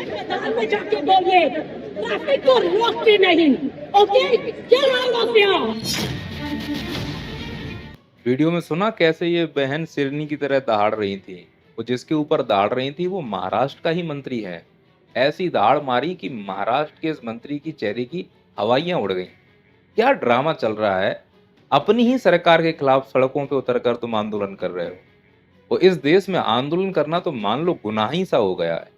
मैदान में जाके बोलिए, ट्रैफिक को रोकते नहीं। ओके, क्या नाम है? वीडियो में सुना कैसे ये बहन सिरनी की तरह दहाड़ रही थी। वो जिसके ऊपर दहाड़ रही थी वो महाराष्ट्र का ही मंत्री है। ऐसी दहाड़ मारी कि महाराष्ट्र के इस मंत्री की चेहरे की हवाइयां उड़ गईं। क्या ड्रामा चल रहा है। अपनी ही सरकार के खिलाफ सड़कों पे उतरकर तुम आंदोलन कर रहे हो। वो इस देश में आंदोलन करना तो मान लो गुनाह ही सा हो गया है।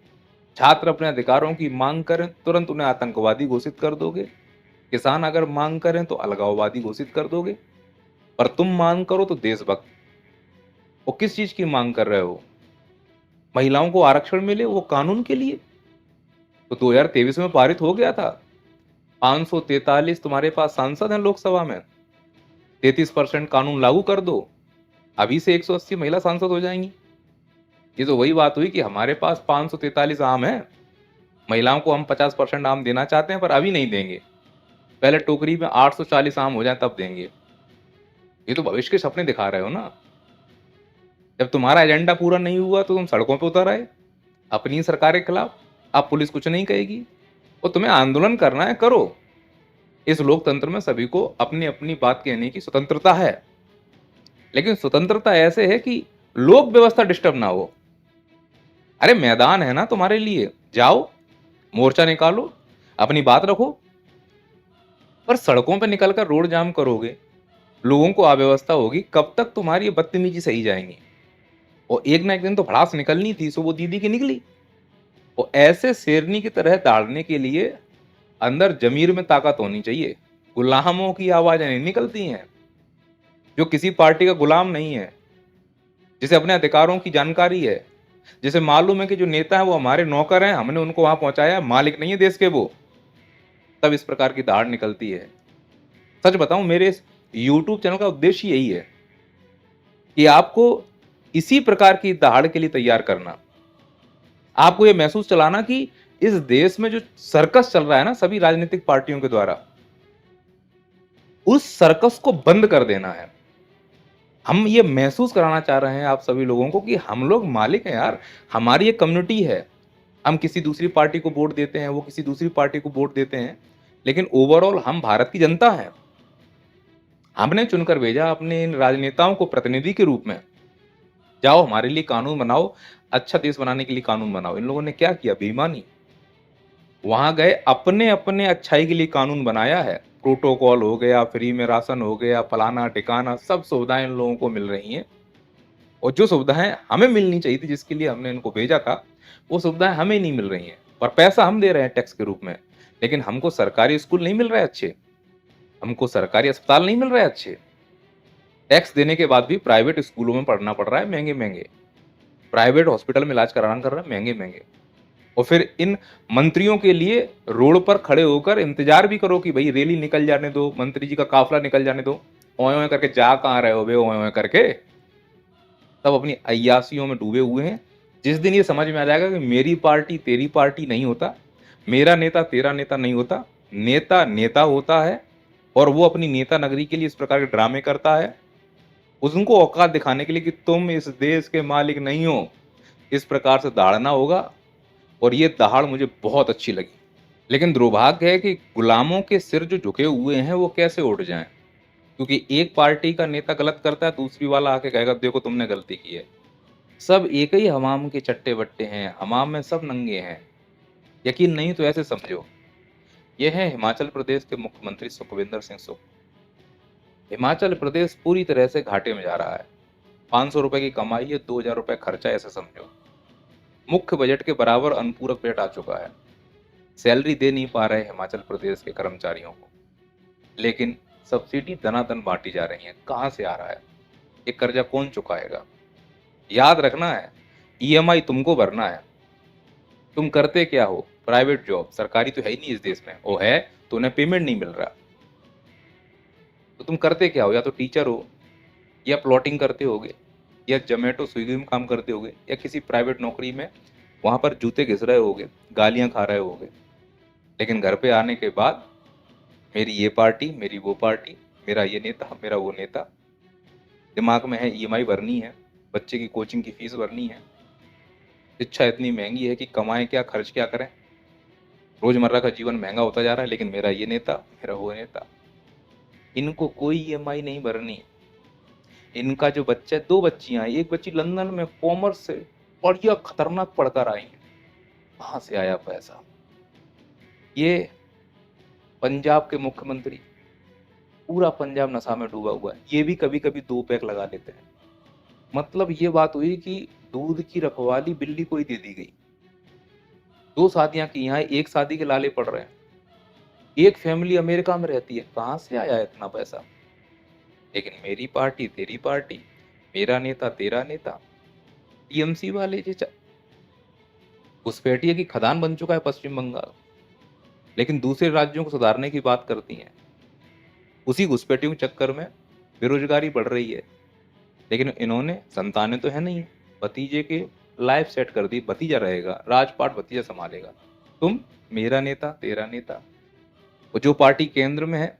छात्र अपने अधिकारों की मांग करें तुरंत उन्हें आतंकवादी घोषित कर दोगे। किसान अगर मांग करें तो अलगाववादी घोषित कर दोगे। पर तुम मांग करो तो देशभक्त। वो किस चीज की मांग कर रहे हो? महिलाओं को आरक्षण मिले वो कानून के लिए तो 2023 में पारित हो गया था। 543 तुम्हारे पास सांसद हैं लोकसभा में। 33% कानून लागू कर दो, अभी से 180 महिला सांसद हो जाएंगी। ये तो वही बात हुई कि हमारे पास 543 आम है, महिलाओं को हम 50% आम देना चाहते हैं पर अभी नहीं देंगे। पहले टोकरी में 840 आम हो जाए तब देंगे। ये तो भविष्य के सपने दिखा रहे हो ना। जब तुम्हारा एजेंडा पूरा नहीं हुआ तो तुम सड़कों पर उतर आए अपनी सरकार के खिलाफ। अब पुलिस कुछ नहीं कहेगी। वो तुम्हें आंदोलन करना है करो। इस लोकतंत्र में सभी को अपनी अपनी बात कहने की स्वतंत्रता है, लेकिन स्वतंत्रता ऐसे है कि लोक व्यवस्था डिस्टर्ब ना हो। अरे मैदान है ना तुम्हारे लिए, जाओ मोर्चा निकालो, अपनी बात रखो। पर सड़कों पर निकलकर रोड जाम करोगे, लोगों को अव्यवस्था होगी, कब तक तुम्हारी ये बदतमीजी सही जाएंगी? और एक ना एक दिन तो भड़ास निकलनी थी, सो वो दीदी की निकली। और ऐसे शेरनी की तरह दाड़ने के लिए अंदर जमीर में ताकत होनी चाहिए। गुलामों की आवाजें नहीं निकलती हैं। जो किसी पार्टी का गुलाम नहीं है, जिसे अपने अधिकारों की जानकारी है, जिसे मालूम है कि जो नेता है वो हमारे नौकर हैं, हमने उनको वहां पहुंचाया, मालिक नहीं है देश के वो, तब इस प्रकार की दाड़ निकलती है। सच बताऊं, मेरे इस YouTube चैनल का उद्देश्य यही है कि आपको इसी प्रकार की दहाड़ के लिए तैयार करना। आपको यह महसूस चलाना कि इस देश में जो सर्कस चल रहा है ना सभी राजनीतिक पार्टियों के द्वारा, उस सर्कस को बंद कर देना है। हम ये महसूस कराना चाह रहे हैं आप सभी लोगों को कि हम लोग मालिक हैं यार, हमारी एक कम्युनिटी है। हम किसी दूसरी पार्टी को वोट देते हैं, वो किसी दूसरी पार्टी को वोट देते हैं, लेकिन ओवरऑल हम भारत की जनता हैं। हमने चुनकर भेजा अपने इन राजनेताओं को प्रतिनिधि के रूप में। जाओ हमारे लिए कानून बनाओ, अच्छा देश बनाने के लिए कानून बनाओ। इन लोगों ने क्या किया? बेईमानी। वहां गए, अपने अपने अच्छाई के लिए कानून बनाया है। प्रोटोकॉल हो गया, फ्री में राशन हो गया, फलाना ठिकाना, सब सुविधाएं इन लोगों को मिल रही हैं। और जो सुविधाएं हमें मिलनी चाहिए थी, जिसके लिए हमने इनको भेजा था, वो सुविधाएं हमें नहीं मिल रही हैं। पर पैसा हम दे रहे हैं टैक्स के रूप में, लेकिन हमको सरकारी स्कूल नहीं मिल रहे अच्छे, हमको सरकारी अस्पताल नहीं मिल रहे अच्छे। टैक्स देने के बाद भी प्राइवेट स्कूलों में पढ़ना पड़ रहा है महंगे महंगे, प्राइवेट हॉस्पिटल में इलाज कराना कर रहा है महंगे महंगे। और फिर इन मंत्रियों के लिए रोड पर खड़े होकर इंतजार भी करो कि भाई रैली निकल जाने दो, मंत्री जी का काफिला निकल जाने दो। ओए ओए करके जा कहाँ रहे हो बे, ओए ओए करके सब अपनी अय्यासियों में डूबे हुए हैं। जिस दिन ये समझ में आ जाएगा कि मेरी पार्टी तेरी पार्टी नहीं होता, मेरा नेता तेरा नेता नहीं होता, नेता नेता होता है, और वो अपनी नेता नगरी के लिए इस प्रकार के ड्रामे करता है, उनको औकात दिखाने के लिए कि तुम इस देश के मालिक नहीं हो, इस प्रकार से दहाड़ना होगा। और ये दहाड़ मुझे बहुत अच्छी लगी। लेकिन दुर्भाग्य है कि गुलामों के सिर जो झुके हुए हैं वो कैसे उठ जाएं, क्योंकि एक पार्टी का नेता गलत करता है, दूसरी वाला आके कहेगा देखो तुमने गलती की है। सब एक ही हमाम के चट्टे बट्टे हैं, हमाम में सब नंगे हैं। यकीन नहीं तो ऐसे समझो, ये है हिमाचल प्रदेश के मुख्यमंत्री सुखविंदर सिंह सुख। हिमाचल प्रदेश पूरी तरह से घाटे में जा रहा है। 500 रुपए की कमाई है, 2000 रुपए खर्चा, ऐसे समझो। मुख्य बजट के बराबर अनुपूरक बजट आ चुका है। सैलरी दे नहीं पा रहे हिमाचल प्रदेश के कर्मचारियों को, लेकिन सब्सिडी दनादन बांटी जा रही है। कहां से आ रहा है ये कर्जा? कौन चुकाएगा? याद रखना है, ईएमआई तुमको भरना है। तुम करते क्या हो? प्राइवेट जॉब, सरकारी तो है ही नहीं इस देश में, वो है तो उन्हें पेमेंट नहीं मिल रहा। तो तुम करते क्या हो? या तो टीचर हो, या प्लॉटिंग करते होगे, या जोमेटो स्विगी में काम करते होगे, या किसी प्राइवेट नौकरी में वहां पर जूते घिस रहे होगे, गालियां खा रहे होगे। लेकिन घर पे आने के बाद मेरी ये पार्टी, मेरी वो पार्टी, मेरा ये नेता, मेरा वो नेता, दिमाग में है ईएमआई भरनी है, बच्चे की कोचिंग की फीस भरनी है। शिक्षा इतनी महंगी है कि कमाएं क्या, खर्च क्या करें। रोजमर्रा का जीवन महंगा होता जा रहा है, लेकिन मेरा ये नेता, मेरा वो नेता, इनको कोई ईएमआई नहीं भरनी। इनका जो बच्चा, 2 बच्चियां, एक बच्ची लंदन में कॉमर्स से बढ़िया खतरनाक पढ़कर आई है, कहाँ से आया पैसा। ये पंजाब के मुख्यमंत्री, पूरा पंजाब नशा में डूबा हुआ है, ये भी कभी कभी 2 पैक लगा लेते हैं। मतलब ये बात हुई कि दूध की रखवाली बिल्ली को ही दे दी गई। 2 शादियां की यहाँ, एक शादी के लाले पड़ रहे हैं। एक फैमिली अमेरिका में रहती है, कहाँ से आया इतना पैसा। लेकिन मेरी पार्टी तेरी पार्टी, मेरा नेता तेरा नेता, टीएमसी वाले घुसपैठिए की खदान बन चुका है पश्चिम बंगाल, लेकिन दूसरे राज्यों को सुधारने की बात करती हैं। उसी घुसपैठियों के चक्कर में बेरोजगारी बढ़ रही है, लेकिन इन्होंने संतानें तो है नहीं, भतीजे के लाइफ सेट कर दी, भतीजा रहेगा, राजपाट भतीजा संभालेगा। तुम मेरा नेता तेरा नेता। और जो पार्टी केंद्र में है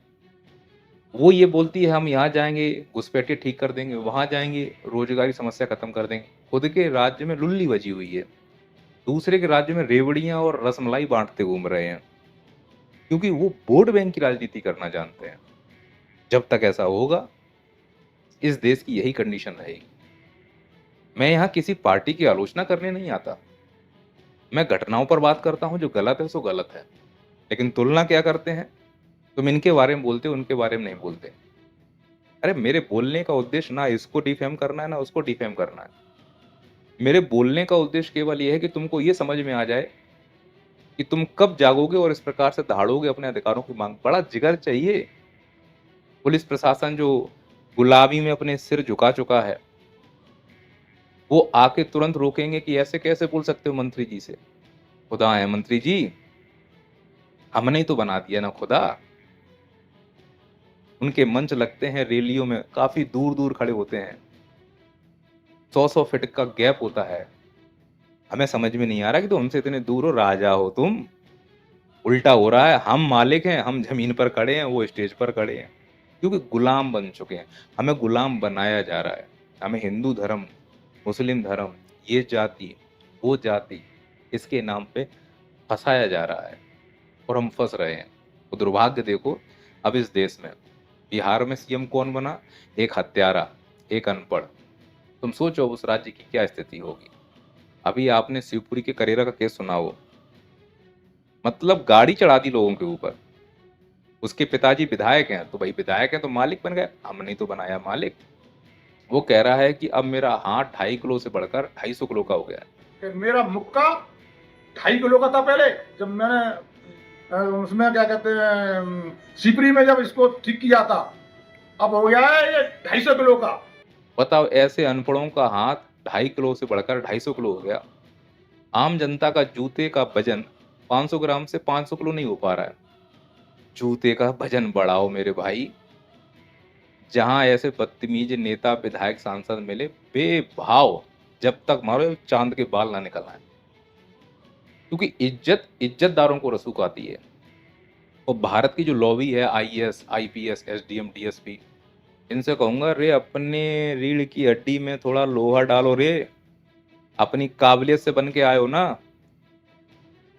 वो ये बोलती है हम यहाँ जाएंगे घुसपैठिए ठीक कर देंगे, वहां जाएंगे रोजगारी समस्या खत्म कर देंगे। खुद के राज्य में लुल्ली बजी हुई है, दूसरे के राज्य में रेवड़ियां और रसमलाई बांटते घूम रहे हैं, क्योंकि वो वोट बैंक की राजनीति करना जानते हैं। जब तक ऐसा होगा इस देश की यही कंडीशन रहेगी। मैं यहाँ किसी पार्टी की आलोचना करने नहीं आता, मैं घटनाओं पर बात करता हूँ, जो गलत है सो गलत है। लेकिन तुलना क्या करते हैं, तुम इनके बारे में बोलते हो, उनके बारे में नहीं बोलते। अरे मेरे बोलने का उद्देश्य ना इसको डिफेम करना है ना उसको डिफेम करना है। मेरे बोलने का उद्देश्य केवल यह है कि तुमको ये समझ में आ जाए कि तुम कब जागोगे और इस प्रकार से दहाड़ोगे अपने अधिकारों की मांग। बड़ा जिगर चाहिए। पुलिस प्रशासन जो गुलामी में अपने सिर झुका चुका है, वो आके तुरंत रोकेंगे कि ऐसे कैसे बोल सकते हो मंत्री जी से। खुदा है मंत्री जी, हमने ही तो बना दिया ना खुदा। उनके मंच लगते हैं रैलियों में, काफी दूर दूर खड़े होते हैं, 100-100 फीट का गैप होता है। हमें समझ में नहीं आ रहा कि तुम हमसे इतने दूर हो, राजा हो तुम। उल्टा हो रहा है, हम मालिक हैं, हम जमीन पर खड़े हैं, वो स्टेज पर खड़े हैं, क्योंकि गुलाम बन चुके हैं। हमें गुलाम बनाया जा रहा है। हमें हिंदू धर्म, मुस्लिम धर्म, ये जाति वो जाति, इसके नाम पे फंसाया जा रहा है और हम फंस रहे हैं। तो दुर्भाग्य देखो, अब इस देश में बिहार में सीएम कौन बना, एक हत्यारा, एक अनपढ़। तुम सोचो उस राज्य की क्या स्थिति होगी। अभी आपने शिवपुरी के करेरा का केस सुना हो, मतलब गाड़ी चढ़ा दी लोगों के ऊपर। उसके पिताजी विधायक हैं, तो भाई विधायक हैं तो मालिक बन गए, हमने ही तो बनाया मालिक। वो कह रहा है कि अब मेरा हाथ 2.5 किलो से बढ़कर 250 किलो का हो गया है। मेरा मुक्का 2.5 किलो का था पहले, जब मैंने उसमें क्या कहते हैं सिपरी में जब इसको ठीक किया था, अब हो गया है ये 250 किलो का। बताओ, ऐसे अनपढ़ों का हाथ 2.5 किलो से बढ़कर 250 किलो हो गया। आम जनता का जूते का वजन 500 ग्राम से 500 किलो नहीं हो पा रहा है। जूते का वजन बढ़ाओ मेरे भाई। जहां ऐसे बदतमीज नेता विधायक सांसद मिले, बेभाव जब तक मारो चांद के बाल ना निकल आए, क्योंकि इज्जत इज्जतदारों को रसूख आती है। और भारत की जो लॉबी है, आईएएस, आईपीएस, एसडीएम, डीएसपी, इनसे कहूंगा रे अपने रीढ़ की हड्डी में थोड़ा लोहा डालो रे। अपनी काबिलियत से बन के आए हो ना,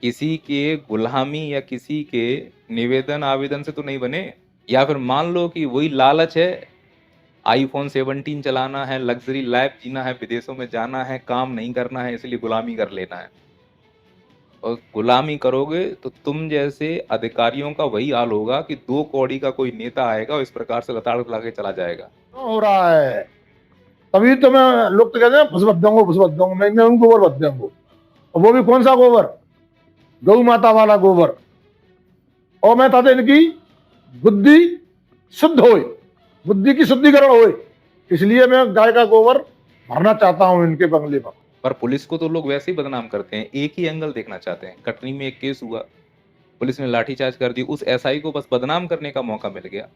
किसी के गुलामी या किसी के निवेदन आवेदन से तो नहीं बने। या फिर मान लो कि वही लालच है, आईफोन 17 चलाना है, लग्जरी लाइफ जीना है, विदेशों में जाना है, काम नहीं करना है, इसलिए गुलामी कर लेना है। और गुलामी करोगे तो तुम जैसे अधिकारियों का वही हाल होगा कि 2 कौड़ी का कोई नेता आएगा और इस प्रकार से लताड़ के चला जाएगा। हो रहा है तभी तो मैं, लोग तो कहते हैं फुस बद दूंगा, मैं उनको गोबर बद दूंगा। और वो भी कौन सा गोबर, गौ माता वाला गोबर। और मैं ताते इनकी बुद्धि शुद्ध होए, बुद्धि की शुद्धिकरण होए, इसलिए मैं गाय का गोबर भरना चाहता हूं इनके बंगले पर। पुलिस को तो लोग वैसे ही बदनाम करते हैं, एक ही एंगल देखना चाहते हैं। कटनी में एक केस हुआ, पुलिस ने लाठीचार्ज कर दी, उस एसआई को बस बदनाम करने का मौका मिल गया।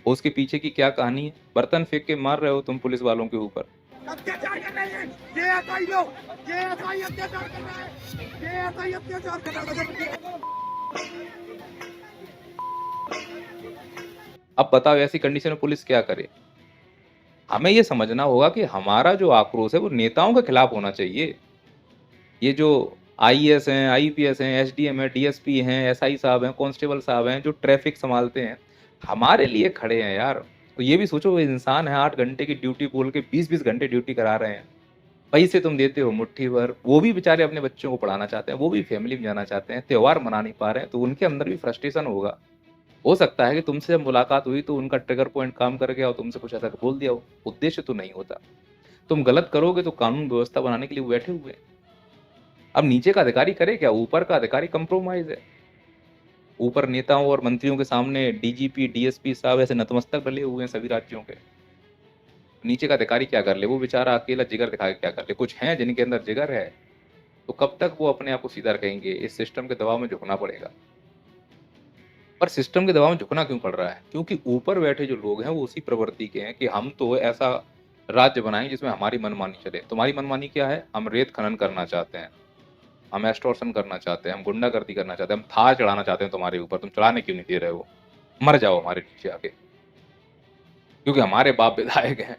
उसके पीछे की क्या कहानी है, बर्तन फेंक के मार रहे हो तुम पुलिस वालों के ऊपर। अत्याचार कर रहे हैं ये एसआई लोग, ये एसआई अत्याचार कर रहा है, ये एसआई अत्याचार कर रहा है। अब बताओ ऐसी कंडीशन में पुलिस क्या करे। हमें यह समझना होगा कि हमारा जो आक्रोश है वो नेताओं के खिलाफ होना चाहिए। ये जो आईएएस हैं, आईपीएस हैं, एसडीएम है, डीएसपी हैं, एसआई साहब हैं, कांस्टेबल साहब हैं, जो ट्रैफिक संभालते हैं, हमारे लिए खड़े हैं यार। तो ये भी सोचो, वो इंसान है 8 घंटे की ड्यूटी बोल के 20-20 घंटे ड्यूटी करा रहे हैं। पैसे तुम देते हो मुट्ठी भर, वो भी बेचारे अपने बच्चों को पढ़ाना चाहते हैं, वो भी फैमिली में जाना चाहते हैं, त्योहार मना नहीं पा रहे हैं, तो उनके अंदर भी फ्रस्ट्रेशन होगा। हो सकता है कि तुमसे जब मुलाकात हुई तो उनका ट्रिगर पॉइंट काम कर गया और तुमसे कुछ ऐसा बोल दिया हो, उद्देश्य तो नहीं होता। तुम गलत करोगे तो कानून व्यवस्था बनाने के लिए वो बैठे हुए हैं। अब नीचे का अधिकारी करे क्या, ऊपर का अधिकारी कंप्रोमाइज है। ऊपर नेताओं और मंत्रियों के सामने डीजीपी, डीएसपी साहब ऐसे नतमस्तक डले हुए हैं सभी राज्यों के। नीचे का अधिकारी क्या कर ले, वो बेचारा अकेला जिगर दिखा के क्या कर ले। कुछ हैं जिनके अंदर जिगर है, तो कब तक वो अपने आप को सीधा कहेंगे। इस सिस्टम के दबाव में झुकना पड़ेगा। पर सिस्टम के दबाव में झुकना क्यों पड़ रहा है? क्योंकि ऊपर बैठे जो लोग हैं वो उसी प्रवृत्ति के हैं कि हम तो ऐसा राज्य बनाएंगे जिसमें हमारी मनमानी चले। तुम्हारी मनमानी क्या है? हम रेत खनन करना चाहते हैं, हम एक्सटॉर्शन करना चाहते हैं, हम गुंडागर्दी करना चाहते हैं, हम थार चढ़ाना चाहते हैं तुम्हारे ऊपर। तुम चढ़ाने क्यों नहीं दे रहे हो? मर जाओ हमारे नीचे आके, क्योंकि हमारे बाप विधायक हैं।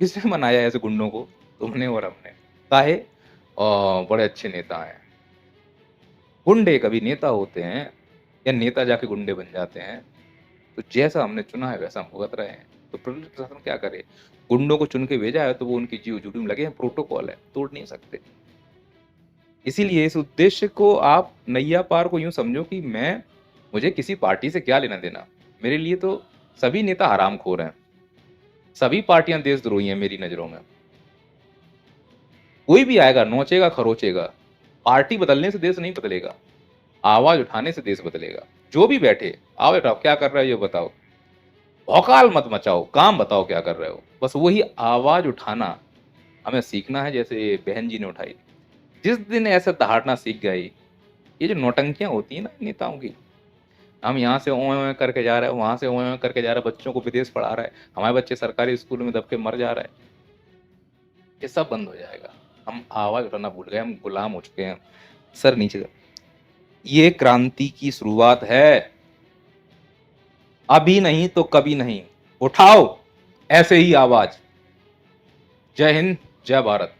किसने मनाया ऐसे गुंडों को? तुमने और हमने। काहे? बड़े अच्छे नेता हैं। गुंडे कभी नेता होते हैं या नेता जाके गुंडे बन जाते हैं? तो जैसा हमने चुना है वैसा हम भुगत रहे हैं। तो पुलिस प्रशासन क्या करे? गुंडों को चुन के भेजा है तो वो उनकी जीव जुड़ी में लगे हैं, प्रोटोकॉल है, तोड़ नहीं सकते। इसीलिए इस उद्देश्य को आप नैया पार को यूं समझो कि मुझे किसी पार्टी से क्या लेना देना। मेरे लिए तो सभी नेता हरामखोर हैं, सभी पार्टियां देशद्रोही हैं मेरी नजरों में। कोई भी आएगा नोचेगा खरोचेगा, पार्टी बदलने से देश नहीं बदलेगा, आवाज उठाने से देश बदलेगा। जो भी बैठे, आओ बेटा क्या कर रहे हो ये बताओ, भौकाल मत मचाओ, काम बताओ क्या कर रहे हो। बस वही आवाज उठाना हमें सीखना है, जैसे बहन जी ने उठाई। जिस दिन ऐसा दहाड़ना सीख गई, ये जो नौटंकियां होती हैं ना नेताओं की, हम यहाँ से ओए करके जा रहे हैं, वहां से ओए करके जा रहे हैं, बच्चों को विदेश पढ़ा रहा है, हमारे बच्चे सरकारी स्कूल में दब के मर जा रहे हैं, ये सब बंद हो जाएगा। हम आवाज उठाना भूल गए, हम गुलाम हो चुके हैं। सर नीचे कर। ये क्रांति की शुरुआत है, अभी नहीं तो कभी नहीं। उठाओ ऐसे ही आवाज। जय हिंद, जय भारत।